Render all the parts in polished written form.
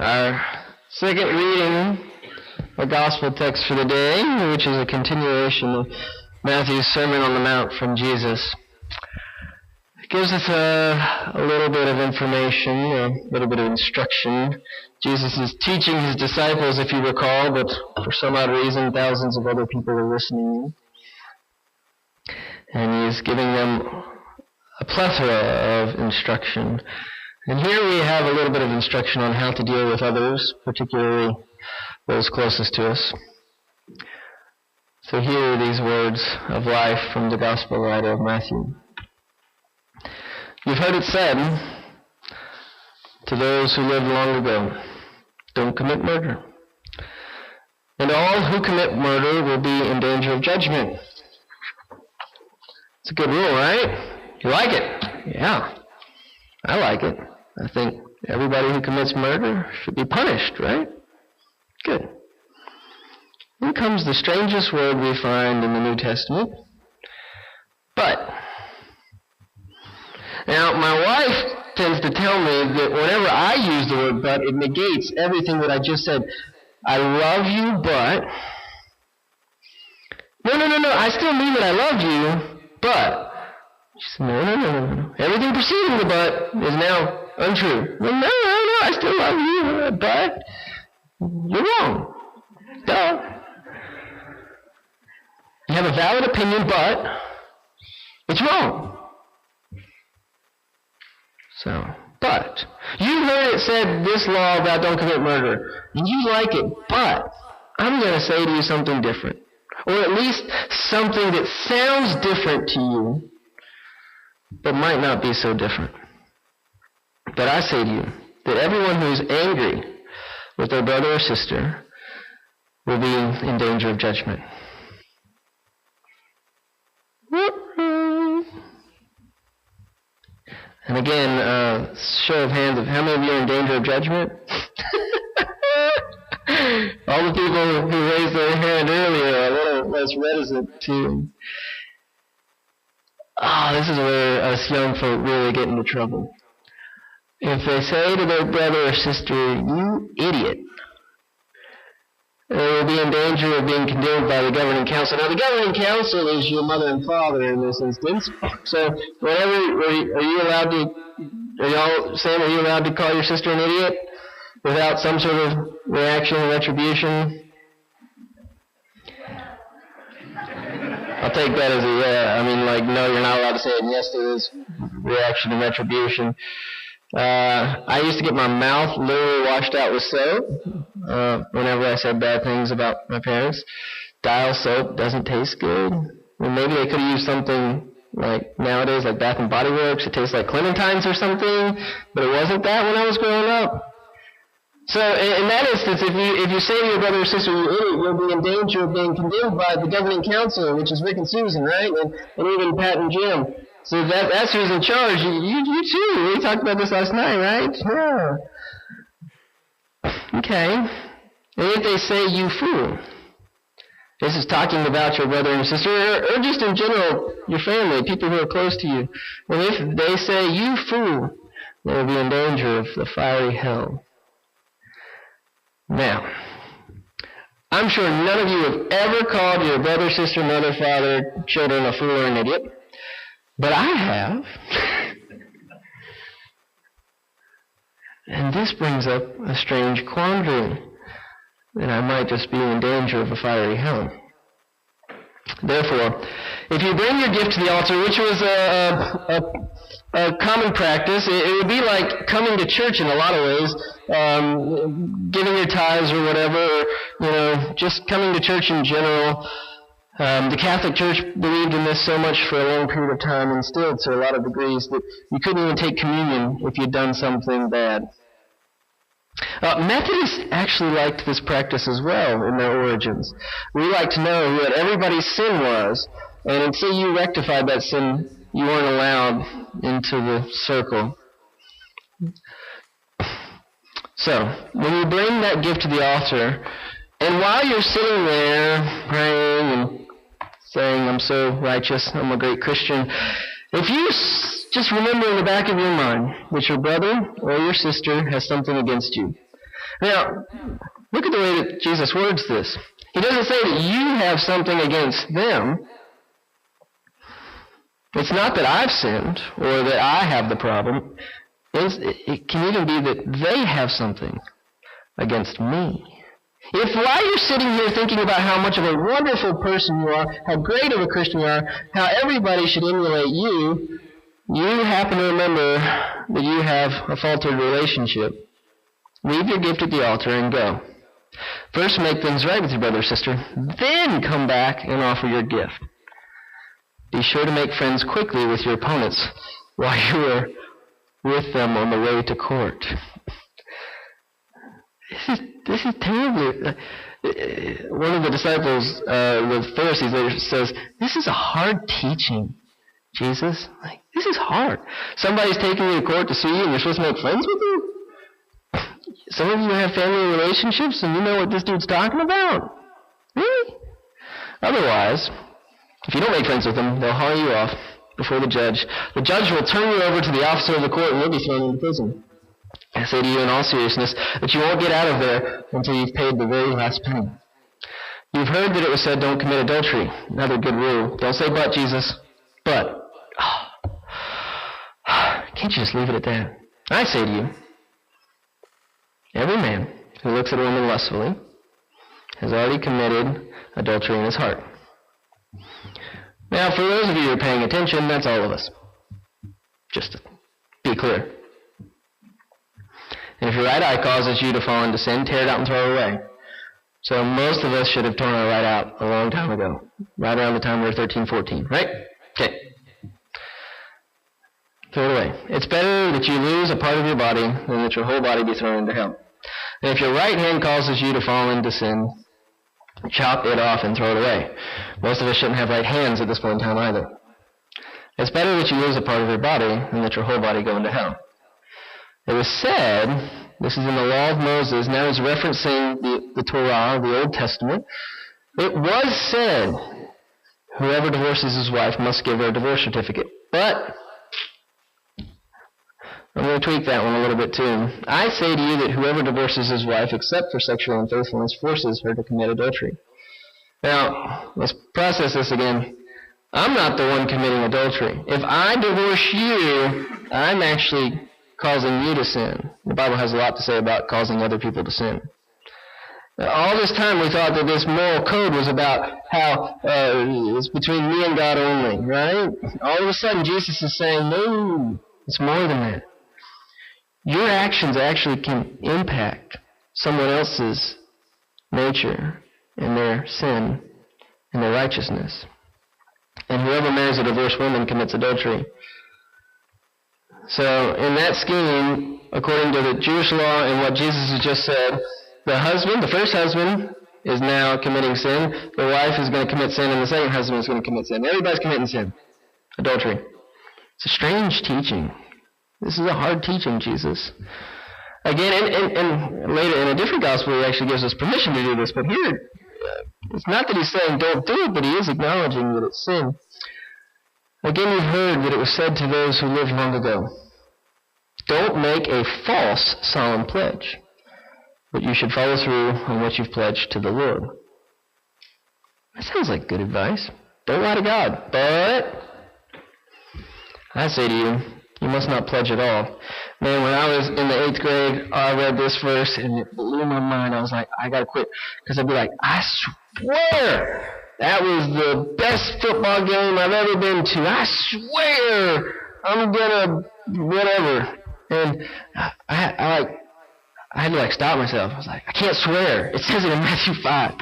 Our second reading, our gospel text for the day, which is a continuation of Matthew's Sermon on the Mount from Jesus. It gives us a little bit of information, a little bit of instruction. Jesus is teaching his disciples, if you recall, but for some odd reason, thousands of other people are listening. And he's giving them a plethora of instruction. And here we have a little bit of instruction on how to deal with others, particularly those closest to us. So here are these words of life from the Gospel writer of Matthew. You've heard it said to those who lived long ago, don't commit murder. And all who commit murder will be in danger of judgment. It's a good rule, right? You like it? Yeah, I like it. I think everybody who commits murder should be punished, right? Good. Then comes the strangest word we find in the New Testament, but. Now, my wife tends to tell me that whenever I use the word but, it negates everything that I just said. I love you, but. No, I still mean that I love you, but. She said, no. Everything preceding the but is now untrue. No, I still love you, but you're wrong. Duh. You have a valid opinion, but it's wrong. So, but you heard it said this law about don't commit murder, and you like it, but I'm going to say to you something different, or at least something that sounds different to you, but might not be so different. But I say to you that everyone who is angry with their brother or sister will be in danger of judgment. And again, show of hands of how many of you are in danger of judgment? All the people who raised their hand earlier are a little less reticent too. This is where us young folk really get into trouble. If they say to their brother or sister, you idiot, they will be in danger of being condemned by the governing council. Now, the governing council is your mother and father in this instance. So, are you allowed to call your sister an idiot without some sort of reaction or retribution? I'll take that as a yeah. I mean, no, you're not allowed to say it. And yes, there is reaction and retribution. I used to get my mouth literally washed out with soap whenever I said bad things about my parents. Dial soap doesn't taste good. Well, maybe they could have used something like nowadays, like Bath and Body Works. It tastes like Clementines or something, but it wasn't that when I was growing up. So in that instance, if you say to your brother or sister, you idiot, you'll be in danger of being condemned by the governing council, which is Rick and Susan, right? And even Pat and Jim. So that's who's in charge. You too. We talked about this last night, right? Yeah. Okay. And if they say, you fool, this is talking about your brother and sister, or just in general, your family, people who are close to you. And if they say, you fool, they will be in danger of the fiery hell. Now, I'm sure none of you have ever called your brother, sister, mother, father, children a fool or an idiot. But I have. And this brings up a strange quandary, that I might just be in danger of a fiery hell. Therefore, if you bring your gift to the altar, which was a common practice, it would be like coming to church in a lot of ways, giving your tithes or whatever, just coming to church in general. The Catholic Church believed in this so much for a long period of time, and still to a lot of degrees, that you couldn't even take communion if you'd done something bad. Methodists actually liked this practice as well in their origins. We like to know what everybody's sin was, and until you rectified that sin, you weren't allowed into the circle. So, when you bring that gift to the altar, and while you're sitting there praying and saying, I'm so righteous, I'm a great Christian, if you just remember in the back of your mind that your brother or your sister has something against you, Now, look at the way that Jesus words this. He doesn't say that you have something against them. It's not that I've sinned or that I have the problem. It can even be that they have something against me. If while you're sitting here thinking about how much of a wonderful person you are, how great of a Christian you are, how everybody should emulate you, you happen to remember that you have a faltered relationship, leave your gift at the altar and go. First make things right with your brother or sister, then come back and offer your gift. Be sure to make friends quickly with your opponents while you are with them on the way to court. This is terrible. One of the disciples, the Pharisees, later says, "This is a hard teaching, Jesus. Like, this is hard. Somebody's taking you to court to see you, and you're supposed to make friends with you? Some of you have family relationships, and you know what this dude's talking about? Really? Otherwise, if you don't make friends with them, they'll haul you off before the judge. The judge will turn you over to the officer of the court, and you'll be thrown into prison. I say to you in all seriousness that you won't get out of there until you've paid the very last penny. You've heard that it was said, don't commit adultery. Another good rule. Don't say but, Jesus. But. Can't you just leave it at that? I say to you, every man who looks at a woman lustfully has already committed adultery in his heart. Now, for those of you who are paying attention, that's all of us. Just to be clear. And if your right eye causes you to fall into sin, tear it out and throw it away. So most of us should have torn our right out a long time ago. Right around the time we were 13, 14, right? Okay. Throw it away. It's better that you lose a part of your body than that your whole body be thrown into hell. And if your right hand causes you to fall into sin, chop it off and throw it away. Most of us shouldn't have right hands at this point in time either. It's better that you lose a part of your body than that your whole body go into hell. It was said, this is in the law of Moses, now he's referencing the Torah, the Old Testament. It was said, whoever divorces his wife must give her a divorce certificate. But I'm going to tweak that one a little bit too. I say to you that whoever divorces his wife except for sexual unfaithfulness forces her to commit adultery. Now, let's process this again. I'm not the one committing adultery. If I divorce you, I'm actually causing you to sin. The Bible has a lot to say about causing other people to sin. All this time we thought that this moral code was about how it's between me and God only, right? All of a sudden Jesus is saying, no, it's more than that. Your actions actually can impact someone else's nature and their sin and their righteousness. And whoever marries a divorced woman commits adultery. So in that scheme, according to the Jewish law and what Jesus has just said, the husband, the first husband, is now committing sin. The wife is going to commit sin, and the second husband is going to commit sin. Everybody's committing sin. Adultery. It's a strange teaching. This is a hard teaching, Jesus. Again, and later in a different gospel, he actually gives us permission to do this. But here, it's not that he's saying don't do it, but he is acknowledging that it's sin. Again, you've heard that it was said to those who lived long ago, don't make a false solemn pledge, but you should follow through on what you've pledged to the Lord. That sounds like good advice. Don't lie to God. But I say to you, you must not pledge at all. Man, when I was in the 8th grade, I read this verse, and it blew my mind. I was like, I got to quit. Because I'd be like, I swear that was the best football game I've ever been to. I swear I'm going to whatever. And I had to stop myself. I was like, I can't swear. It says it in Matthew 5.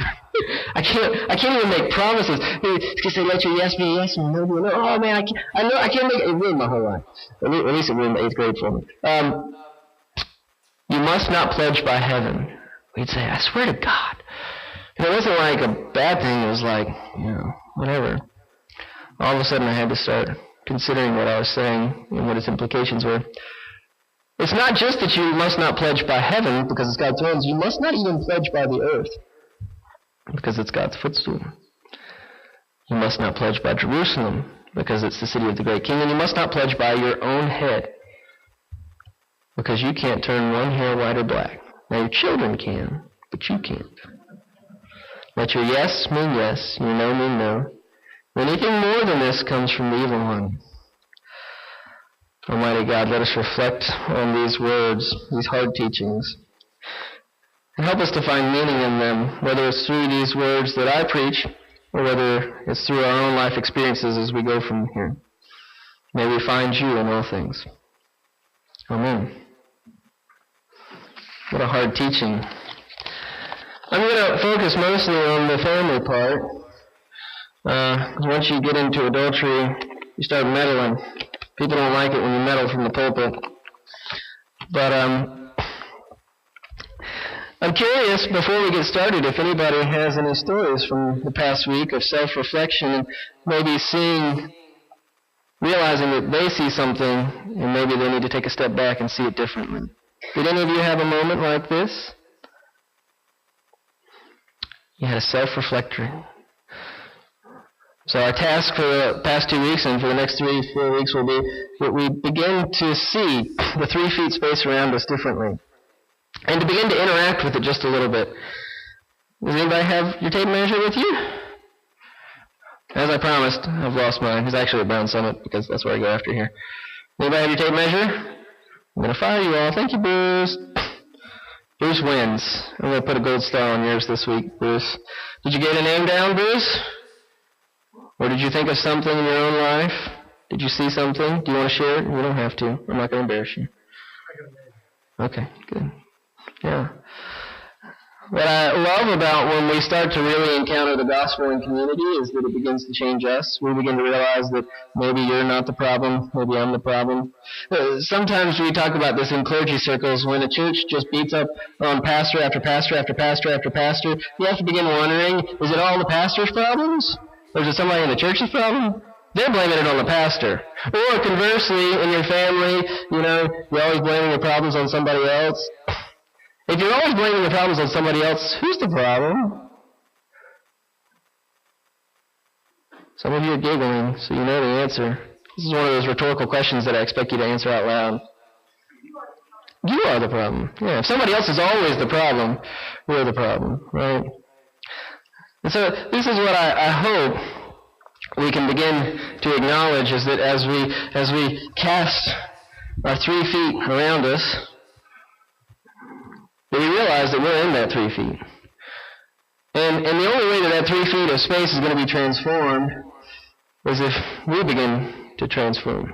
I can't even make promises. It's going to say, let your yes be a yes and no be a no. Oh man, I can't make it. It ruined my whole life. At least it ruined the 8th grade for me. You must not pledge by heaven. We'd say, I swear to God. And it wasn't like a bad thing. It was like, whatever. All of a sudden I had to start considering what I was saying and what its implications were. It's not just that you must not pledge by heaven because it's God's throne. You must not even pledge by the earth because it's God's footstool. You must not pledge by Jerusalem because it's the city of the great king. And you must not pledge by your own head because you can't turn one hair white or black. Now your children can, but you can't. Let your yes mean yes, your no mean no. Anything more than this comes from the evil one. Almighty God, let us reflect on these words, these hard teachings, and help us to find meaning in them, whether it's through these words that I preach, or whether it's through our own life experiences as we go from here. May we find you in all things. Amen. What a hard teaching. I'm going to focus mostly on the family part. Once you get into adultery, you start meddling. People don't like it when you meddle from the pulpit. But I'm curious, before we get started, if anybody has any stories from the past week of self-reflection and maybe realizing that they see something and maybe they need to take a step back and see it differently. Did any of you have a moment like this? You had a self-reflectory. So our task for the past 2 weeks and for the next 3-4 weeks will be that we begin to see the 3 feet space around us differently. And to begin to interact with it just a little bit. Does anybody have your tape measure with you? As I promised, I've lost mine. It's actually at Brown Summit because that's where I go after here. Anybody have your tape measure? I'm going to fire you all. Thank you, Bruce. Bruce wins. I'm going to put a gold star on yours this week, Bruce. Did you get a name down, Bruce? Or did you think of something in your own life? Did you see something? Do you want to share it? You don't have to. I'm not going to embarrass you. Okay, good. Yeah. What I love about when we start to really encounter the gospel in community is that it begins to change us. We begin to realize that maybe you're not the problem, maybe I'm the problem. Sometimes we talk about this in clergy circles. When a church just beats up on pastor after pastor after pastor after pastor, you have to begin wondering, is it all the pastor's problems? Or is it somebody in the church's problem? They're blaming it on the pastor. Or conversely, in your family, you're always blaming your problems on somebody else. If you're always blaming the problems on somebody else, who's the problem? Some of you are giggling, so you know the answer. This is one of those rhetorical questions that I expect you to answer out loud. You are the problem. Yeah, if somebody else is always the problem, we're the problem, right? And so this is what I hope we can begin to acknowledge, is that as we cast our 3 feet around us, that we realize that we're in that 3 feet. And the only way that 3 feet of space is going to be transformed is if we begin to transform.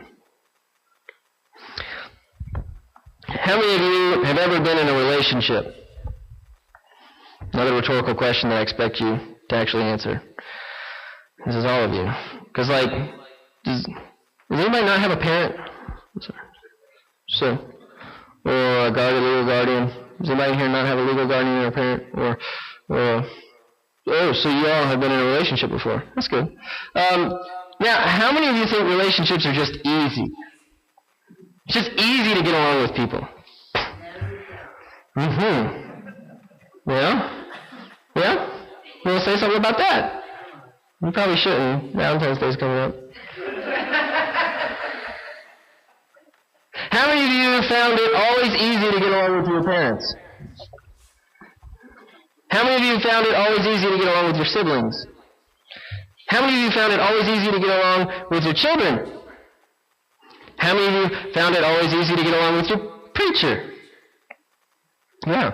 How many of you have ever been in a relationship? Another rhetorical question that I expect you to actually answer. This is all of you. Because, does anybody not have a parent? So, or a guardian, legal guardian? Does anybody here not have a legal guardian or a parent? So you all have been in a relationship before. That's good. Now, how many of you think relationships are just easy? It's just easy to get along with people. Yeah? Yeah? You want to say something about that? You probably shouldn't. Valentine's Day's coming up. How many of you found it always easy to get along with your parents? How many of you found it always easy to get along with your siblings? How many of you found it always easy to get along with your children? How many of you found it always easy to get along with your preacher? Yeah.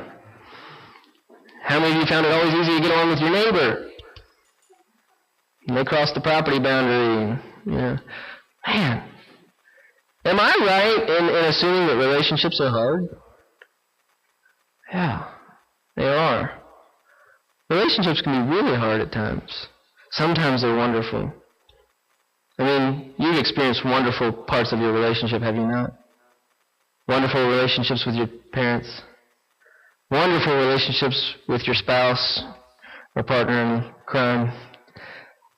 How many of you found it always easy to get along with your neighbor? And they crossed the property boundary. Yeah. Man. Am I right in assuming that relationships are hard? Yeah, they are. Relationships can be really hard at times. Sometimes they're wonderful. I mean, you've experienced wonderful parts of your relationship, have you not? Wonderful relationships with your parents. Wonderful relationships with your spouse or partner in crime.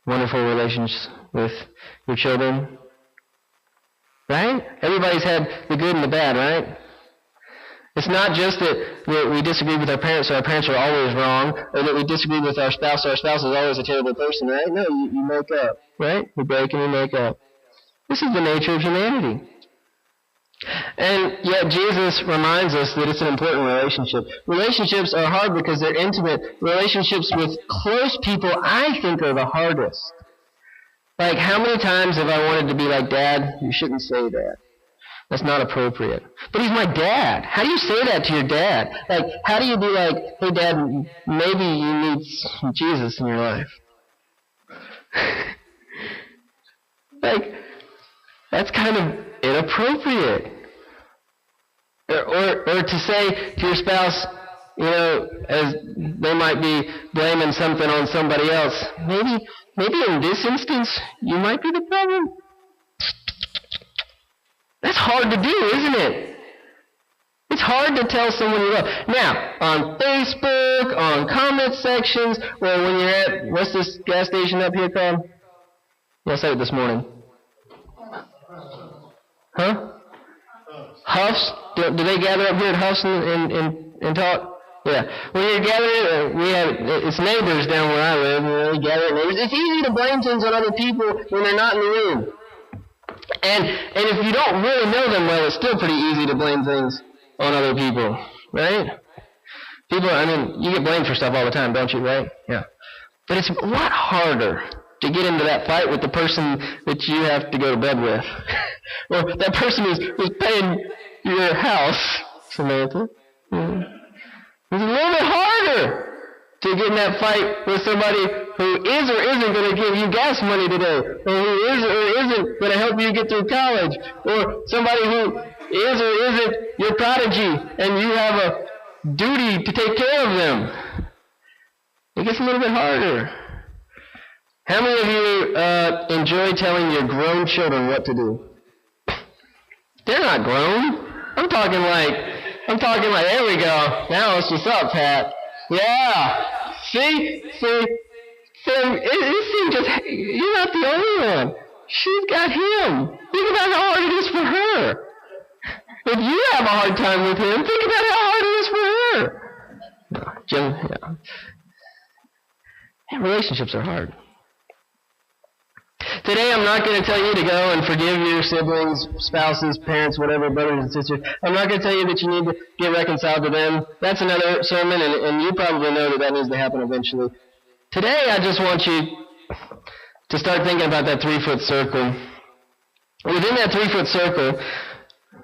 Wonderful relations with your children. Right? Everybody's had the good and the bad, right? It's not just that we disagree with our parents, so our parents are always wrong, or that we disagree with our spouse, so our spouse is always a terrible person, right? No, you make up, right? You break and you make up. This is the nature of humanity. And yet Jesus reminds us that it's an important relationship. Relationships are hard because they're intimate. Relationships with close people, I think, are the hardest. Like, how many times have I wanted to be like, Dad, you shouldn't say that. That's not appropriate. But he's my dad. How do you say that to your dad? Like, how do you be like, hey, Dad, maybe you need some Jesus in your life? Like, that's kind of inappropriate. Or to say to your spouse, you know, as they might be blaming something on somebody else, maybe in this instance, you might be the problem. That's hard to do, isn't it? It's hard to tell someone you love. Now, on Facebook, on comment sections, or when you're at, what's this gas station up here called? Yeah, I said it this morning. Huh? Huffs? Do they gather up here at Huffs and talk? Yeah. When you're gathering, it's neighbors down where I live, they gather neighbors. It's easy to blame things on other people when they're not in the room. And if you don't really know them well, it's still pretty easy to blame things on other people, right? People, I mean, you get blamed for stuff all the time, don't you, right? Yeah. But it's a lot harder to get into that fight with the person that you have to go to bed with. Or that person who's paying your house, Samantha. Yeah. It's a little bit harder to get in that fight with somebody who is or isn't going to give you gas money today, or who is or isn't going to help you get through college, or somebody who is or isn't your prodigy, and you have a duty to take care of them. It gets a little bit harder. How many of you enjoy telling your grown children what to do? They're not grown. I'm talking like, there we go. Now it's just up, Pat. Yeah. See, it seems just, you're not the only one. She's got him. Think about how hard it is for her. If you have a hard time with him, think about how hard it is for her. No, Jim, yeah. Relationships are hard. Today I'm not going to tell you to go and forgive your siblings, spouses, parents, whatever, brothers and sisters. I'm not going to tell you that you need to get reconciled to them. That's another sermon, and you probably know that needs to happen eventually. Today I just want you to start thinking about that 3-foot circle. Within that 3-foot circle,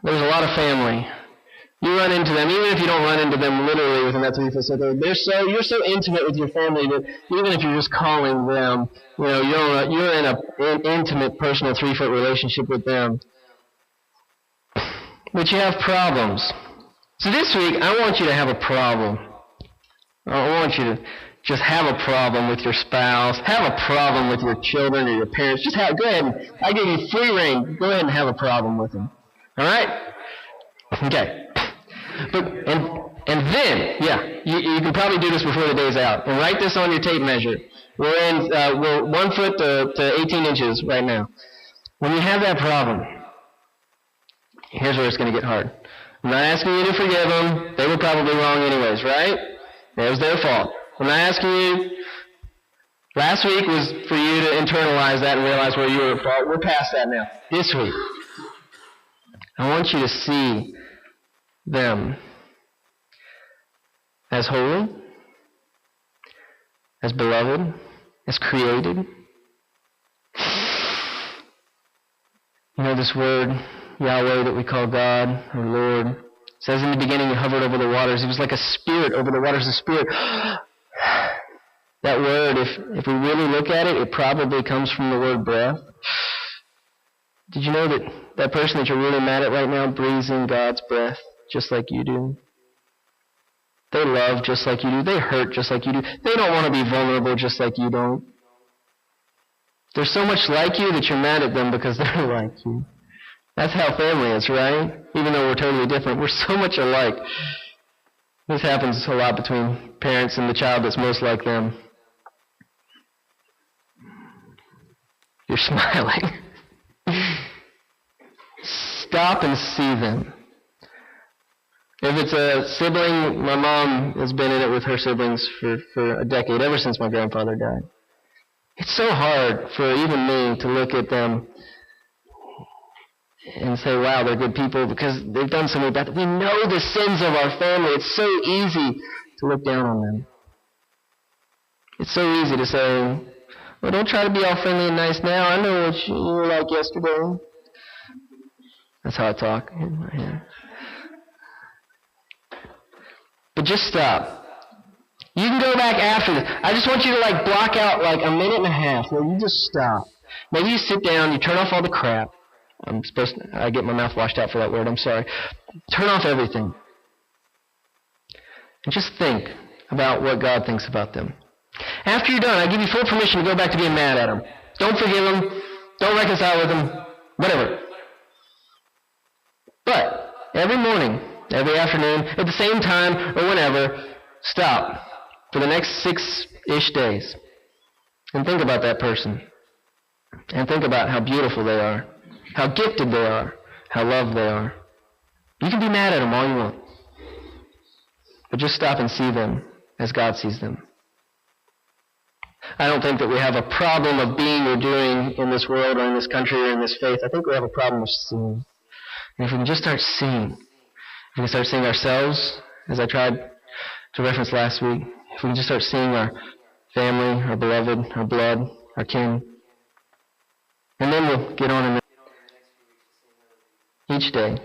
there's a lot of family. You run into them, even if you don't run into them literally within that 3-foot circle. You're so intimate with your family that even if you're just calling them, you're in an intimate, personal 3-foot relationship with them. But you have problems. So this week, I want you to have a problem. I want you to just have a problem with your spouse, have a problem with your children or your parents. Go ahead. I give you free rein. Go ahead and have a problem with them. All right? Okay. But and then, you can probably do this before the day's out. And write this on your tape measure. We're 1 foot to 18 inches right now. When you have that problem, here's where it's going to get hard. I'm not asking you to forgive them. They were probably wrong anyways, right? It was their fault. I'm not asking you. Last week was for you to internalize that and realize where you were at fault. We're past that now. This week, I want you to see them as holy, as beloved, as created. You know this word, Yahweh, that we call God, or Lord. It says in the beginning He hovered over the waters. He was like a spirit over the waters, a spirit. That word, if we really look at it, it probably comes from the word breath. Did you know that person that you're really mad at right now breathes in God's breath just like you do? They love just like you do. They hurt just like you do. They don't want to be vulnerable just like you don't. They're so much like you that you're mad at them because they're like you. That's how family is, right? Even though we're totally different, we're so much alike. This happens a lot between parents and the child that's most like them. You're smiling. Stop and see them. If it's a sibling, my mom has been in it with her siblings for a decade, ever since my grandfather died. It's so hard for even me to look at them and say, wow, they're good people because they've done so many bad things. We know the sins of our family. It's so easy to look down on them. It's so easy to say, well, don't try to be all friendly and nice now. I know what you were like yesterday. That's how I talk in my head. But just stop. You can go back after this. I just want you to block out a minute and a half where you just stop. Maybe you sit down, you turn off all the crap. I get my mouth washed out for that word, I'm sorry. Turn off everything. And just think about what God thinks about them. After you're done, I give you full permission to go back to being mad at them. Don't forgive them. Don't reconcile with them. Whatever. But every morning, every afternoon, at the same time, or whenever, stop for the next 6-ish days and think about that person. And think about how beautiful they are, how gifted they are, how loved they are. You can be mad at them all you want. But just stop and see them as God sees them. I don't think that we have a problem of being or doing in this world or in this country or in this faith. I think we have a problem of seeing. And if we can just start seeing, if we can start seeing ourselves, as I tried to reference last week, if we can just start seeing our family, our beloved, our blood, our kin, and then we'll get on in each day